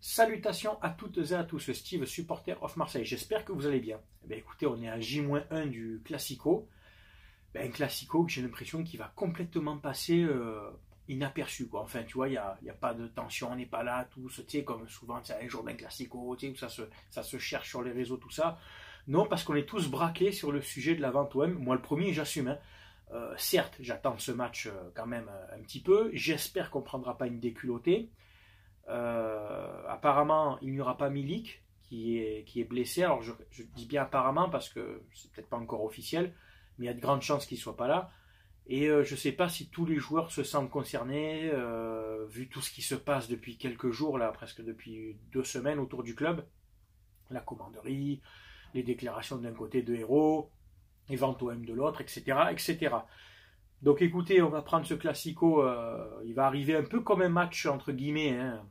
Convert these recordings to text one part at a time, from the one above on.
Salutations à toutes et à tous, Steve, supporter of Marseille. J'espère que vous allez bien. Eh bien, écoutez, on est à J-1 du Classico. Un Classico que j'ai l'impression qu'il va complètement passer inaperçu, quoi. Enfin, tu vois, il y a pas de tension, on n'est pas là, tous, tu sais, comme souvent, tu sais, un jour d'un Classico, tu sais, ça se cherche sur les réseaux, tout ça. Non, parce qu'on est tous braqués sur le sujet de la vente OM. Moi, le premier, j'assume. Hein. Certes, j'attends ce match quand même un petit peu. J'espère qu'on ne prendra pas une déculottée. Apparemment, il n'y aura pas Milik qui est blessé. Alors, je dis bien apparemment parce que c'est peut-être pas encore officiel, mais il y a de grandes chances qu'il ne soit pas là. Et je ne sais pas si tous les joueurs se sentent concernés, vu tout ce qui se passe depuis quelques jours, là, presque depuis 2 semaines autour du club. La commanderie, les déclarations d'un côté de Hérault, les ventes OM de l'autre, etc., etc. Donc écoutez, on va prendre ce Classico, il va arriver un peu comme un match, entre guillemets, hein,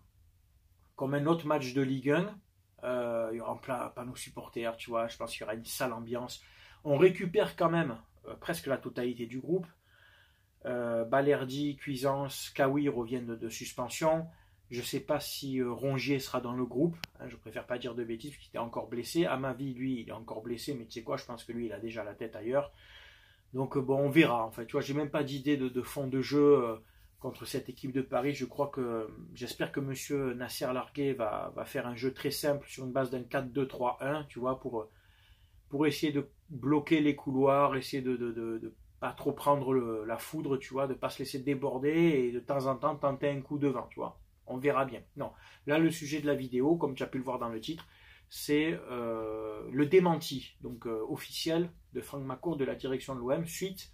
comme un autre match de Ligue 1. Il y aura pas nos supporters, tu vois, je pense qu'il y aura une sale ambiance. On récupère quand même presque la totalité du groupe. Balerdi, Cuisance, Kawi reviennent de suspension. Je ne sais pas si Rongier sera dans le groupe. Hein, je préfère pas dire de bêtises parce qu'il était encore blessé. À ma vie, lui, il est encore blessé, mais tu sais quoi, je pense que lui, il a déjà la tête ailleurs. Donc bon, on verra. En fait, tu vois, j'ai même pas d'idée de fond de jeu contre cette équipe de Paris. J'espère que Monsieur Nasser Largué va faire un jeu très simple sur une base d'un 4-2-3-1, tu vois, pour essayer de bloquer les couloirs, essayer de pas trop prendre la foudre, tu vois, de pas se laisser déborder et de temps en temps tenter un coup devant, tu vois. On verra bien. Non, là le sujet de la vidéo, comme tu as pu le voir dans le titre, c'est le démenti, donc officiel de Franck Macourt de la direction de l'OM suite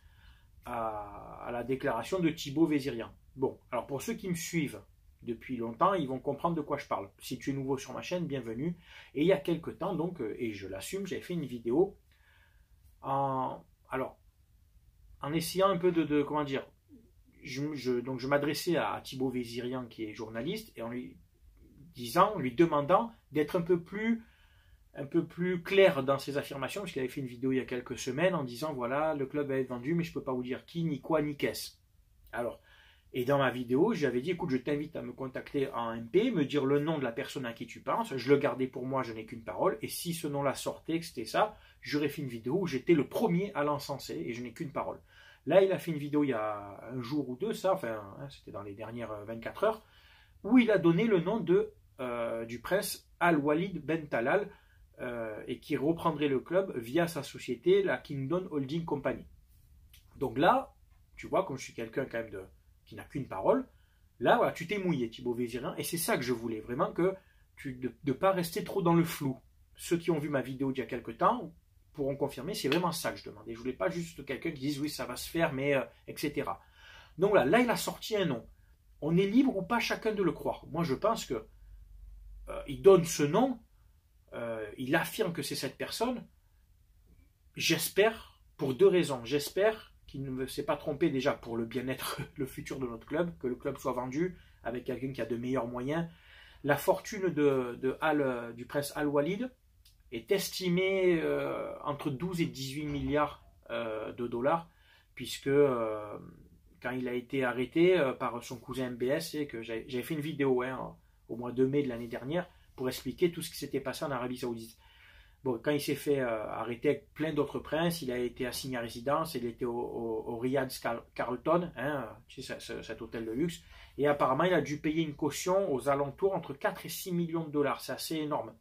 à la déclaration de Thibaut Vézirian. Bon, alors pour ceux qui me suivent depuis longtemps, ils vont comprendre de quoi je parle. Si tu es nouveau sur ma chaîne, bienvenue. Et il y a quelques temps, donc, et je l'assume, j'avais fait une vidéo en essayant un peu comment dire, donc je m'adressais à Thibaut Vézirian qui est journaliste et en lui demandant d'être un peu plus clair dans ses affirmations, parce qu'il avait fait une vidéo il y a quelques semaines en disant voilà, le club va être vendu, mais je ne peux pas vous dire qui, ni quoi, ni qu'est-ce. Alors, et dans ma vidéo, j'avais dit écoute, je t'invite à me contacter en MP, me dire le nom de la personne à qui tu penses, je le gardais pour moi, je n'ai qu'une parole, et si ce nom-là sortait, que c'était ça, j'aurais fait une vidéo où j'étais le premier à l'encenser, et je n'ai qu'une parole. Là, il a fait une vidéo il y a un jour ou deux, c'était dans les dernières 24 heures, où il a donné le nom du prince Al-Walid Ben Talal, et qui reprendrait le club via sa société, la Kingdom Holding Company. Donc là, tu vois, comme je suis quelqu'un quand même qui n'a qu'une parole, là, voilà, tu t'es mouillé, Thibaut Vézirian, et c'est ça que je voulais, vraiment que de ne pas rester trop dans le flou. Ceux qui ont vu ma vidéo d'il y a quelques temps pourront confirmer, c'est vraiment ça que je demandais. Je voulais pas juste quelqu'un qui dise oui, ça va se faire, mais etc. Donc là, il a sorti un nom. On est libre ou pas chacun de le croire. Moi, je pense que il donne ce nom, il affirme que c'est cette personne. J'espère, pour 2 raisons. J'espère qu'il ne s'est pas trompé déjà pour le bien-être, le futur de notre club, que le club soit vendu avec quelqu'un qui a de meilleurs moyens. La fortune du prince Al-Walid est estimée entre 12 et 18 milliards de dollars, puisque quand il a été arrêté par son cousin MBS, et que j'avais fait une vidéo au mois de mai de l'année dernière pour expliquer tout ce qui s'était passé en Arabie Saoudite. Bon, quand il s'est fait arrêter avec plein d'autres princes, il a été assigné à résidence, il était au Riyadh Carlton, hein, tu sais, cet hôtel de luxe, et apparemment il a dû payer une caution aux alentours entre 4 et 6 millions de dollars, c'est assez énorme.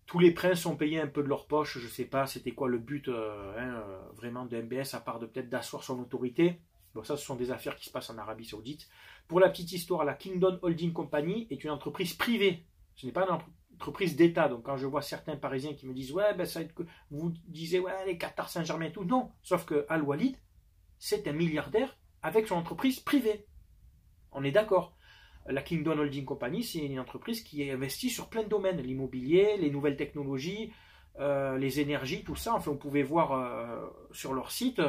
Tous les princes ont payé un peu de leur poche, je ne sais pas c'était quoi le but vraiment de MBS, à part de peut-être d'asseoir son autorité. Bon, ça, ce sont des affaires qui se passent en Arabie Saoudite. Pour la petite histoire, la Kingdom Holding Company est une entreprise privée. Ce n'est pas une entreprise d'État. Donc, quand je vois certains Parisiens qui me disent ouais, ben ça, vous disiez ouais, les Qatar Saint-Germain et tout, non. Sauf que Al-Walid, c'est un milliardaire avec son entreprise privée. On est d'accord. La Kingdom Holding Company, c'est une entreprise qui est investie sur plein de domaines, l'immobilier, les nouvelles technologies, les énergies, tout ça. Enfin, vous pouvez voir sur leur site.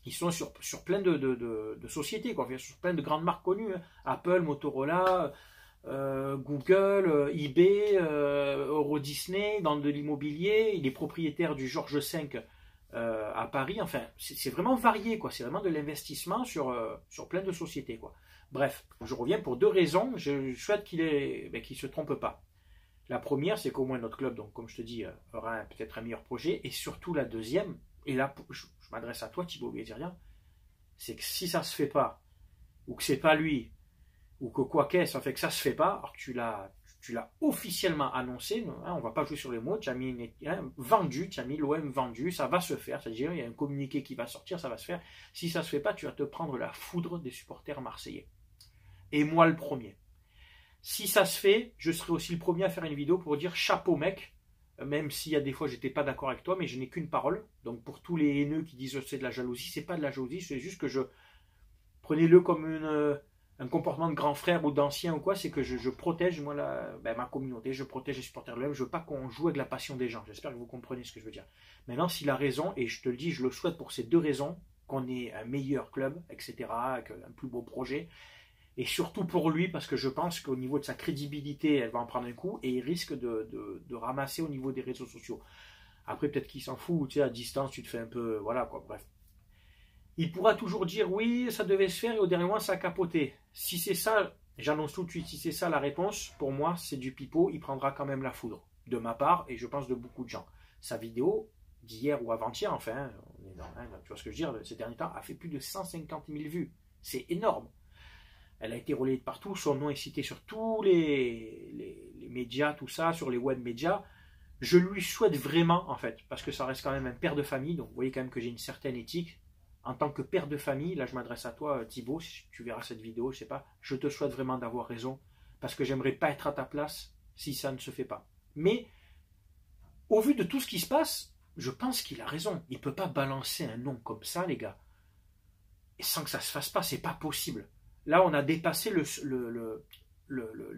Ils sont sur plein de sociétés, quoi. Sur plein de grandes marques connues, hein. Apple, Motorola, Google, eBay, Euro Disney, dans de l'immobilier. Il est propriétaire du Georges V à Paris. Enfin, c'est vraiment varié, quoi. C'est vraiment de l'investissement sur plein de sociétés, quoi. Bref, je reviens pour 2 raisons. Je souhaite qu'il ne se trompe pas. La première, c'est qu'au moins notre club, donc comme je te dis, aura peut-être un meilleur projet. Et surtout la deuxième, et là je m'adresse à toi Thibaut Vézirien, c'est que si ça ne se fait pas, ou que c'est pas lui, ou que quoi qu'est-ce, fait que ça se fait pas, alors que tu l'as officiellement annoncé, hein, on va pas jouer sur les mots, tu as mis vendu, tu as mis l'OM vendu, ça va se faire, c'est-à-dire il y a un communiqué qui va sortir, ça va se faire. Si ça se fait pas, tu vas te prendre la foudre des supporters marseillais. Et moi le premier. Si ça se fait, je serai aussi le premier à faire une vidéo pour dire chapeau mec, même s'il y a des fois j'étais pas d'accord avec toi, mais je n'ai qu'une parole. Donc pour tous les haineux qui disent c'est de la jalousie, c'est pas de la jalousie, c'est juste que prenez-le comme un comportement de grand frère ou d'ancien ou quoi, c'est que je protège moi ma communauté, je protège les supporters de l'OM, je veux pas qu'on joue avec la passion des gens. J'espère que vous comprenez ce que je veux dire. Maintenant, s'il a raison, et je te le dis, je le souhaite pour ces 2 raisons, qu'on ait un meilleur club, etc., avec un plus beau projet, et surtout pour lui, parce que je pense qu'au niveau de sa crédibilité, elle va en prendre un coup, et il risque de ramasser au niveau des réseaux sociaux. Après, peut-être qu'il s'en fout, tu sais, à distance, tu te fais un peu, voilà quoi, bref. Il pourra toujours dire oui, ça devait se faire et au dernier moment ça a capoté. Si c'est ça, j'annonce tout de suite, si c'est ça la réponse, pour moi c'est du pipeau, il prendra quand même la foudre. De ma part et je pense de beaucoup de gens. Sa vidéo d'hier ou avant-hier, enfin, tu vois ce que je veux dire, ces derniers temps, a fait plus de 150 000 vues. C'est énorme. Elle a été relayée de partout, son nom est cité sur tous les médias, tout ça, sur les web médias. Je lui souhaite vraiment, en fait, parce que ça reste quand même un père de famille, donc vous voyez quand même que j'ai une certaine éthique. En tant que père de famille, là je m'adresse à toi Thibaut, si tu verras cette vidéo, je sais pas, je te souhaite vraiment d'avoir raison, parce que j'aimerais pas être à ta place si ça ne se fait pas. Mais, au vu de tout ce qui se passe, je pense qu'il a raison. Il peut pas balancer un nom comme ça, les gars, et sans que ça se fasse pas, c'est pas possible. Là, on a dépassé le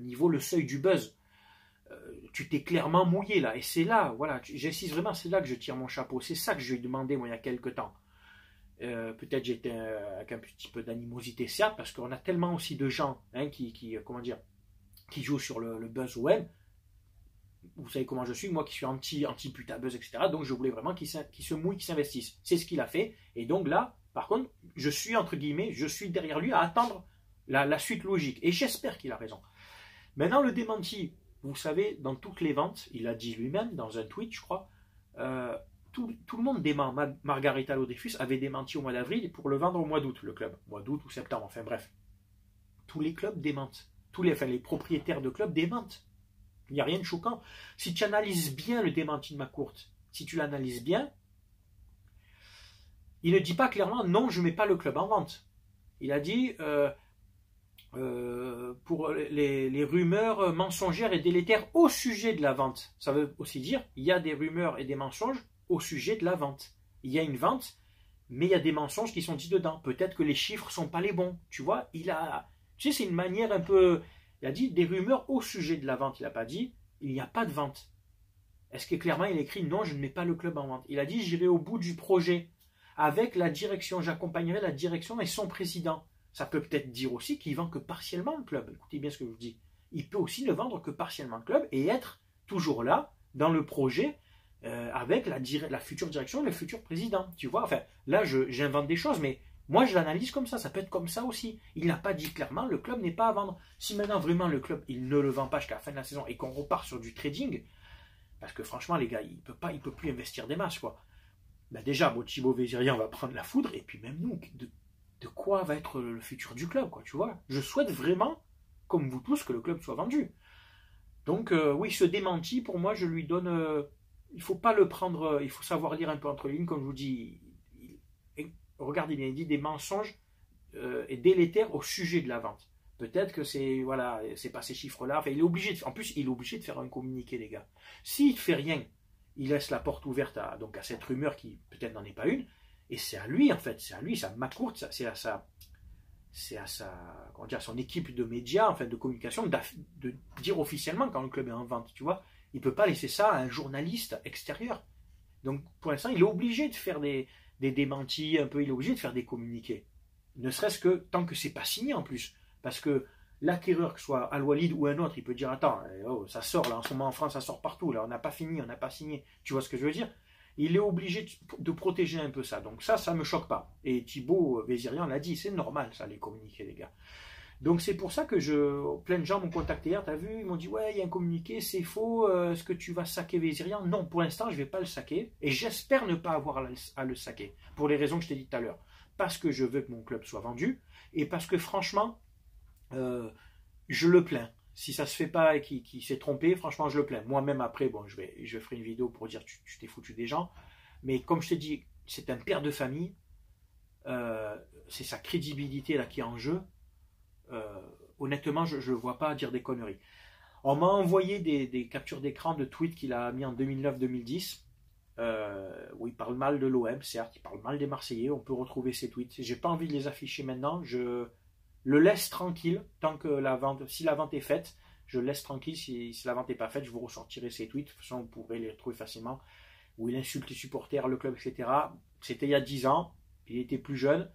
niveau, le seuil du buzz. Tu t'es clairement mouillé là, et c'est là, voilà, j'insiste vraiment, c'est là que je tire mon chapeau, c'est ça que je lui ai demandé moi il y a quelques temps. Peut-être j'étais avec un petit peu d'animosité, certes, parce qu'on a tellement aussi de gens qui jouent sur le buzz web. Vous savez comment je suis, moi qui suis anti putain buzz, etc. Donc je voulais vraiment qu'il se mouille, qu'il s'investisse. C'est ce qu'il a fait. Et donc là, par contre, je suis entre guillemets, je suis derrière lui à attendre la suite logique. Et j'espère qu'il a raison. Maintenant, le démenti, vous savez, dans toutes les ventes, il a dit lui-même dans un tweet, je crois, tout le monde dément. Margarita Lodefus avait démenti au mois d'avril pour le vendre au mois d'août, le club. Mois d'août ou septembre, enfin bref. Tous les clubs démentent. Les propriétaires de clubs démentent. Il n'y a rien de choquant. Si tu analyses bien le démenti de McCourt, si tu l'analyses bien, il ne dit pas clairement non, je ne mets pas le club en vente. Il a dit pour les rumeurs mensongères et délétères au sujet de la vente. Ça veut aussi dire il y a des rumeurs et des mensonges au sujet de la vente. Il y a une vente, mais il y a des mensonges qui sont dits dedans. Peut-être que les chiffres sont pas les bons. Tu vois, tu sais, c'est une manière un peu. Il a dit des rumeurs au sujet de la vente. Il n'a pas dit il n'y a pas de vente. Est-ce que clairement il a écrit non, je ne mets pas le club en vente. Il a dit j'irai au bout du projet avec la direction, j'accompagnerai la direction et son président. Ça peut peut-être dire aussi qu'il vend que partiellement le club. Écoutez bien ce que je vous dis. Il peut aussi ne vendre que partiellement le club et être toujours là dans le projet. Avec la future direction et le futur président. Tu vois, enfin, là, j'invente des choses, mais moi, je l'analyse comme ça. Ça peut être comme ça aussi. Il n'a pas dit clairement, le club n'est pas à vendre. Si maintenant, vraiment, le club, il ne le vend pas jusqu'à la fin de la saison et qu'on repart sur du trading, parce que franchement, les gars, il peut plus investir des masses, quoi. Ben déjà, Thibaut Vézirien va prendre la foudre, et puis même nous, de quoi va être le futur du club, quoi, tu vois. Je souhaite vraiment, comme vous tous, que le club soit vendu. Donc, oui, ce démenti, pour moi, je lui donne... il ne faut pas le prendre, il faut savoir lire un peu entre les lignes, comme je vous dis. Regardez bien, il dit des mensonges et délétères au sujet de la vente. Peut-être que c'est pas ces chiffres-là. Enfin, en plus, il est obligé de faire un communiqué, les gars. S'il ne fait rien, il laisse la porte ouverte à cette rumeur qui peut-être n'en est pas une. Et c'est à lui, en fait, c'est à lui, ça McCourt, c'est à son équipe de médias, enfin de communication, de dire officiellement quand le club est en vente, tu vois. Il ne peut pas laisser ça à un journaliste extérieur. Donc, pour l'instant, il est obligé de faire des démentis un peu, il est obligé de faire des communiqués. Ne serait-ce que tant que c'est pas signé en plus. Parce que l'acquéreur, que ce soit Al-Walid ou un autre, il peut dire attends, ça sort là, en ce moment en France, ça sort partout, là, on n'a pas fini, on n'a pas signé. Tu vois ce que je veux dire? Il est obligé de protéger un peu ça. Donc ça me choque pas. Et Thibaut Vézirien l'a dit, c'est normal ça, les communiqués, les gars. Donc c'est pour ça que plein de gens m'ont contacté hier, t'as vu, ils m'ont dit ouais, il y a un communiqué, c'est faux, est-ce que tu vas saquer Vézirian? Non, pour l'instant, je ne vais pas le saquer, et j'espère ne pas avoir à le saquer, pour les raisons que je t'ai dit tout à l'heure. Parce que je veux que mon club soit vendu, et parce que franchement, je le plains. Si ça se fait pas et qu'il s'est trompé, franchement, je le plains. Moi-même, après, bon, je ferai une vidéo pour dire tu t'es foutu des gens, mais comme je t'ai dit, c'est un père de famille, c'est sa crédibilité là qui est en jeu. Honnêtement, je ne le vois pas dire des conneries. On m'a envoyé des captures d'écran de tweets qu'il a mis en 2009-2010, où il parle mal de l'OM, certes, il parle mal des Marseillais, on peut retrouver ces tweets. J'ai pas envie de les afficher maintenant, je le laisse tranquille, tant que si la vente est faite, je le laisse tranquille, si la vente n'est pas faite, je vous ressortirai ces tweets, de toute façon vous pourrez les retrouver facilement, où il insulte les supporters, le club, etc. C'était il y a 10 ans, il était plus jeune.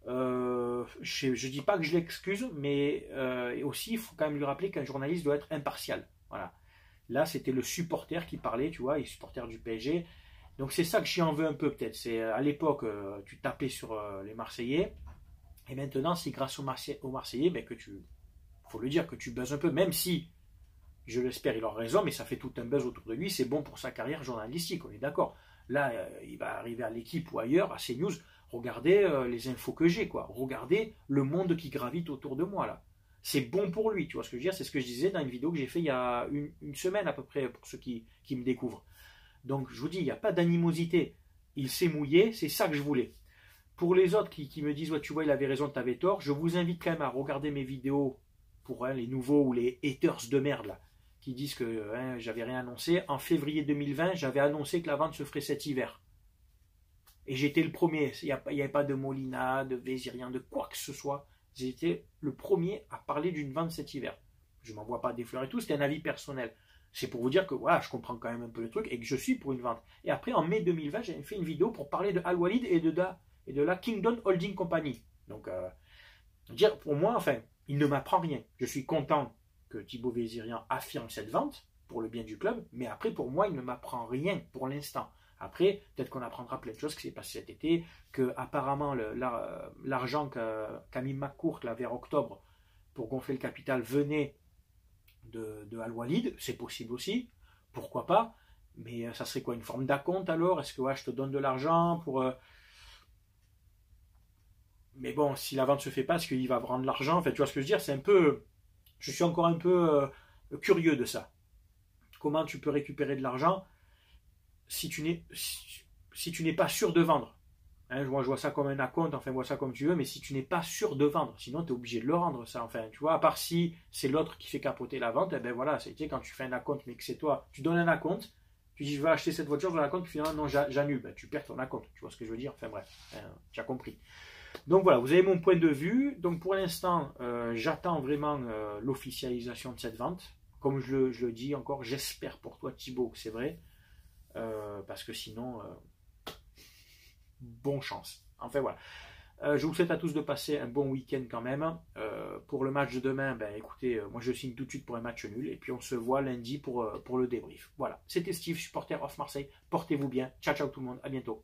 Je ne dis pas que je l'excuse, mais aussi il faut quand même lui rappeler qu'un journaliste doit être impartial. Voilà. Là, c'était le supporter qui parlait, tu vois, il est supporter du PSG. Donc c'est ça que j'y en veux un peu peut-être. C'est à l'époque, tu tapais sur les Marseillais, et maintenant c'est grâce aux Marseillais ben, que faut le dire, que tu buzzes un peu, même si, je l'espère, il aura raison, mais ça fait tout un buzz autour de lui, c'est bon pour sa carrière journalistique, on est d'accord. Là, il va arriver à l'équipe ou ailleurs, à CNews. Regardez les infos que j'ai, quoi. Regardez le monde qui gravite autour de moi, là. C'est bon pour lui, tu vois ce que je veux dire? C'est ce que je disais dans une vidéo que j'ai fait il y a une semaine à peu près, pour ceux qui me découvrent. Donc, je vous dis, il n'y a pas d'animosité. Il s'est mouillé, c'est ça que je voulais. Pour les autres qui me disent, ouais, tu vois, il avait raison, tu avais tort, je vous invite quand même à regarder mes vidéos pour les nouveaux ou les haters de merde, là, qui disent que j'avais rien annoncé. En février 2020, j'avais annoncé que la vente se ferait cet hiver. Et j'étais le premier. Il n'y avait pas de Molina, de Vézirian, de quoi que ce soit. J'étais le premier à parler d'une vente cet hiver. Je ne m'envoie pas des fleurs et tout, c'était un avis personnel. C'est pour vous dire que voilà, je comprends quand même un peu le truc et que je suis pour une vente. Et après, en mai 2020, j'avais fait une vidéo pour parler de Al Walid et de la Kingdom Holding Company. Donc, dire pour moi, enfin, il ne m'apprend rien. Je suis content que Thibaut Vézirian affirme cette vente pour le bien du club, mais après, pour moi, il ne m'apprend rien pour l'instant. Après, peut-être qu'on apprendra plein de choses qui s'est passé cet été, que apparemment l'argent qu'a mis McCourt là, vers octobre pour gonfler le capital venait de Al Walid, c'est possible aussi, pourquoi pas, mais ça serait quoi, une forme d'acompte alors? Est-ce que ouais, je te donne de l'argent pour... Mais bon, si la vente se fait pas, est-ce qu'il va prendre l'argent? Enfin, tu vois ce que je veux dire? C'est un peu... Je suis encore un peu curieux de ça. Comment tu peux récupérer de l'argent si tu n'es pas sûr de vendre. Hein, je vois ça comme un acompte, enfin, vois ça comme tu veux, mais si tu n'es pas sûr de vendre, sinon tu es obligé de le rendre, ça. Enfin, tu vois, à part si c'est l'autre qui fait capoter la vente, et ben voilà, c'est quand tu fais un acompte, mais que c'est toi, tu donnes un acompte, tu dis je vais acheter cette voiture, je donne un acompte, puis finalement non, j'annule, ben, tu perds ton acompte, tu vois ce que je veux dire, enfin bref, hein, tu as compris. Donc voilà, vous avez mon point de vue. Donc pour l'instant, j'attends vraiment l'officialisation de cette vente. Comme je le dis encore, j'espère pour toi Thibaut que c'est vrai. Parce que sinon, bonne chance. Enfin voilà. Je vous souhaite à tous de passer un bon week-end quand même. Pour le match de demain, ben écoutez, moi je signe tout de suite pour un match nul. Et puis on se voit lundi pour le débrief. Voilà. C'était Steve, supporter of Marseille. Portez-vous bien. Ciao, ciao tout le monde. À bientôt.